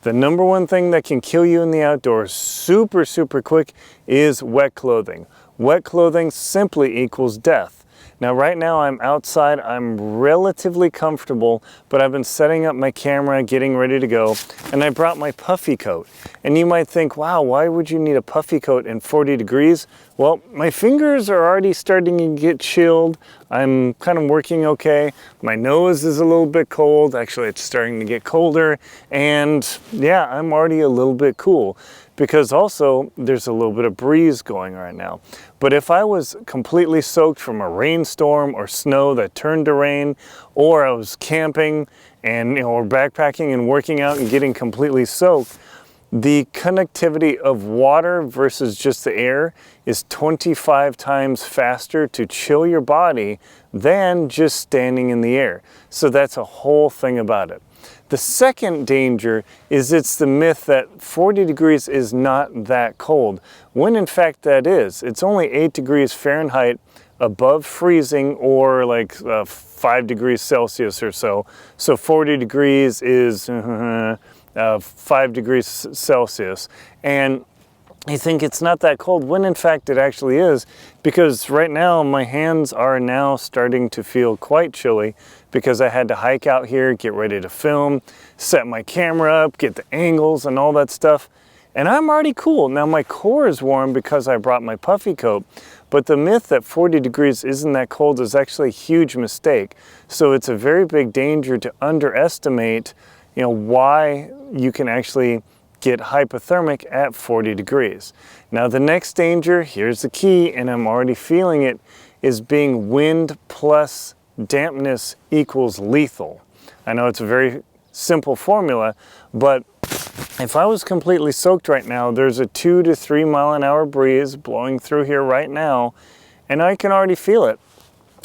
The number one thing that can kill you in the outdoors super quick is wet clothing. Wet clothing simply equals death. Now right now I'm outside, I'm relatively comfortable, but I've been setting up my camera, getting ready to go, and I brought my puffy coat. And you might think, wow, why would you need a puffy coat in 40 degrees? Well, my fingers are already starting to get chilled. I'm kind of working okay. My nose is a little bit cold. Actually, it's starting to get colder. And yeah, I'm already a little bit cool, because also there's a little bit of breeze going right now. But if I was completely soaked from a rainstorm or snow that turned to rain, or I was camping and or backpacking and working out and getting completely soaked, the conductivity of water versus just the air is 25 times faster to chill your body than just standing in the air. So that's a whole thing about it. The second danger is it's the myth that 40 degrees is not that cold, when in fact that is. It's only 8 degrees Fahrenheit above freezing, or like 5 degrees Celsius or so. So 40 degrees is 5 degrees Celsius. And you think it's not that cold, when in fact it actually is, because right now my hands are now starting to feel quite chilly, because I had to hike out here, get ready to film, set my camera up, get the angles and all that stuff. And I'm already cool. Now my core is warm because I brought my puffy coat, but the myth that 40 degrees isn't that cold is actually a huge mistake. So it's a very big danger to underestimate, why you can actually get hypothermic at 40 degrees. Now the next danger, here's the key, and I'm already feeling it, is being wind plus dampness equals lethal. I know it's a very simple formula, but if I was completely soaked right now, there's a 2 to 3 mile an hour breeze blowing through here right now, and I can already feel it.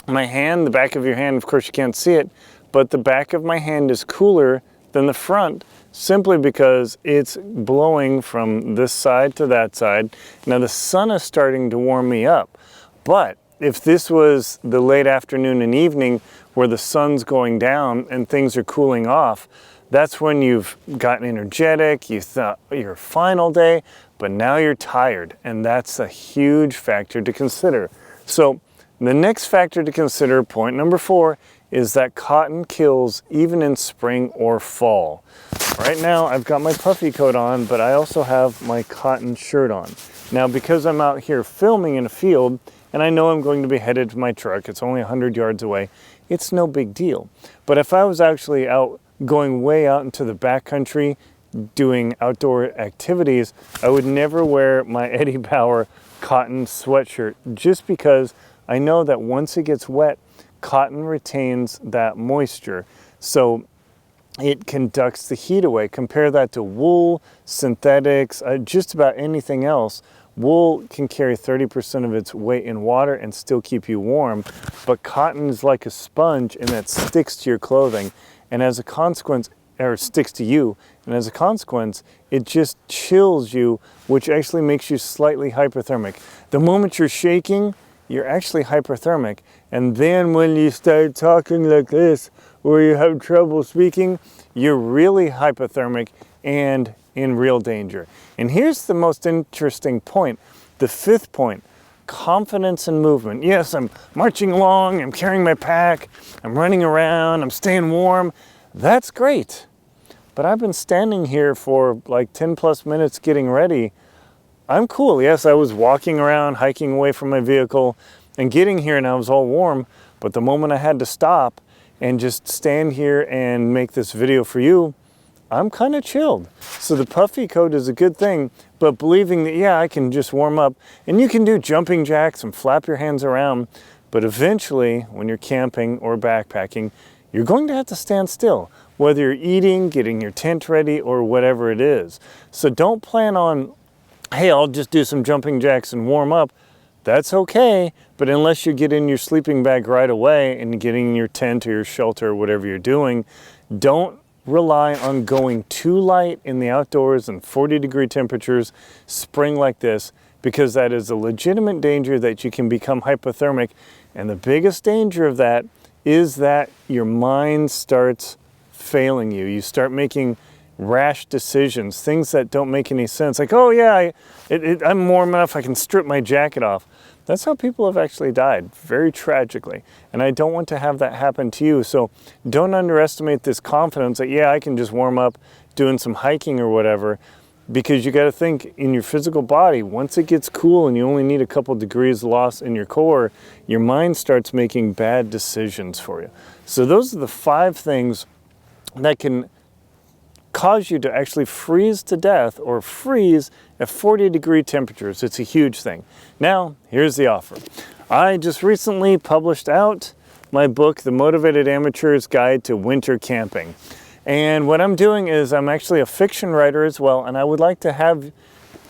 My hand, the back of your hand, of course you can't see it, but the back of my hand is cooler than the front, simply because it's blowing from this side to that side. Now the sun is starting to warm me up, but if this was the late afternoon and evening where the sun's going down and things are cooling off, that's when you've gotten energetic, you thought you're fine all day, but now you're tired, and that's a huge factor to consider. So the next factor to consider, point number 4, is that cotton kills even in spring or fall. Right now I've got my puffy coat on, but I also have my cotton shirt on. Now because I'm out here filming in a field, and I know I'm going to be headed to my truck, it's only 100 yards away, it's no big deal. But if I was actually out going way out into the backcountry doing outdoor activities, I would never wear my Eddie Bauer cotton sweatshirt, just because I know that once it gets wet, cotton retains that moisture, so it conducts the heat away. Compare that to wool, synthetics, just about anything else. Wool can carry 30% of its weight in water and still keep you warm, but cotton is like a sponge, and that sticks to your clothing, and as a consequence, or sticks to you, and as a consequence, it just chills you, which actually makes you slightly hypothermic. The moment you're shaking, you're actually hyperthermic, and then when you start talking like this, or you have trouble speaking, you're really hypothermic and in real danger. And here's the most interesting point, the 5th point, confidence in movement. Yes, I'm marching along, I'm carrying my pack, I'm running around, I'm staying warm. That's great. But I've been standing here for like 10 plus minutes getting ready. I'm cool. Yes, I was walking around, hiking away from my vehicle and getting here, and I was all warm. But the moment I had to stop and just stand here and make this video for you, I'm kind of chilled. So the puffy coat is a good thing, but believing that, yeah, I can just warm up, and you can do jumping jacks and flap your hands around, but eventually when you're camping or backpacking, you're going to have to stand still, whether you're eating, getting your tent ready, or whatever it is. So don't plan on, hey, I'll just do some jumping jacks and warm up. That's okay, but unless you get in your sleeping bag right away and getting in your tent or your shelter or whatever you're doing, don't rely on going too light in the outdoors in 40-degree temperatures, spring like this, because that is a legitimate danger that you can become hypothermic. And the biggest danger of that is that your mind starts failing you. You start making rash decisions, things that don't make any sense. Like, oh yeah, I'm warm enough, I can strip my jacket off. That's how people have actually died, very tragically. And I don't want to have that happen to you. So don't underestimate this confidence that, yeah, I can just warm up doing some hiking or whatever, because you got to think in your physical body, once it gets cool and you only need a couple degrees loss in your core, your mind starts making bad decisions for you. So those are the 5 things that can cause you to actually freeze to death or freeze at 40-degree temperatures. It's a huge thing. Now, here's the offer. I just recently published out my book, The Motivated Amateur's Guide to Winter Camping. And what I'm doing is I'm actually a fiction writer as well, and I would like to have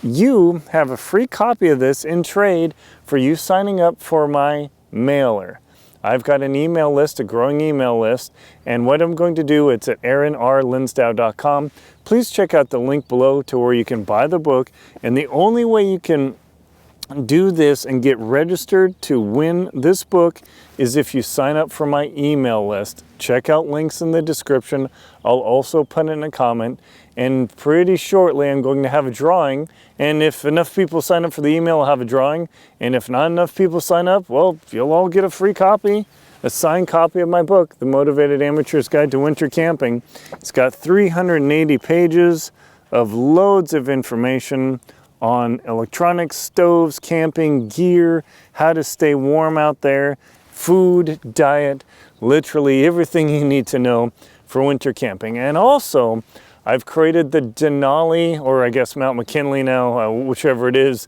you have a free copy of this in trade for you signing up for my mailer. I've got an email list, a growing email list, and what I'm going to do, it's at aaronrlinsdow.com. Please check out the link below to where you can buy the book, and the only way you can do this and get registered to win this book is if you sign up for my email list. Check out links in the description. I'll also put in a comment, and pretty shortly I'm going to have a drawing, and if enough people sign up for the email, I'll have a drawing, and if not enough people sign up, well, you'll all get a free copy, a signed copy of my book, The Motivated Amateur's Guide to Winter Camping. It's got 380 pages of loads of information on electronics, stoves, camping, gear, how to stay warm out there, food, diet, literally everything you need to know for winter camping. And also, I've created the Denali, or I guess Mount McKinley now, whichever it is,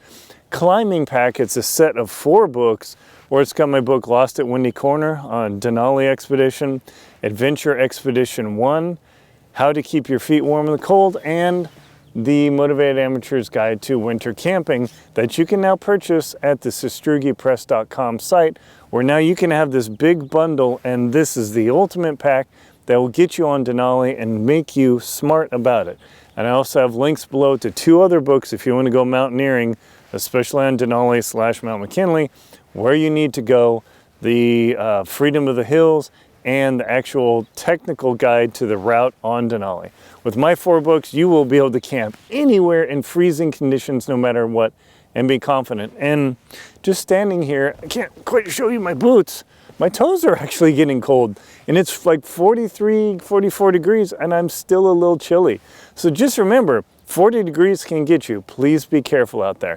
climbing pack. It's a set of 4 books, where it's got my book Lost at Windy Corner on Denali Expedition, Adventure Expedition 1, How to Keep Your Feet Warm in the Cold, and The Motivated Amateur's Guide to Winter Camping, that you can now purchase at the SestrugiPress.com site, where now you can have this big bundle, and this is the ultimate pack that will get you on Denali and make you smart about it. And I also have links below to 2 other books if you want to go mountaineering, especially on Denali / Mount McKinley, where you need to go, the Freedom of the Hills, and the actual technical guide to the route on Denali. With my 4 books, you will be able to camp anywhere in freezing conditions, no matter what, and be confident. And just standing here, I can't quite show you my boots. My toes are actually getting cold, and it's like 43, 44 degrees, and I'm still a little chilly. So just remember, 40 degrees can get you. Please be careful out there.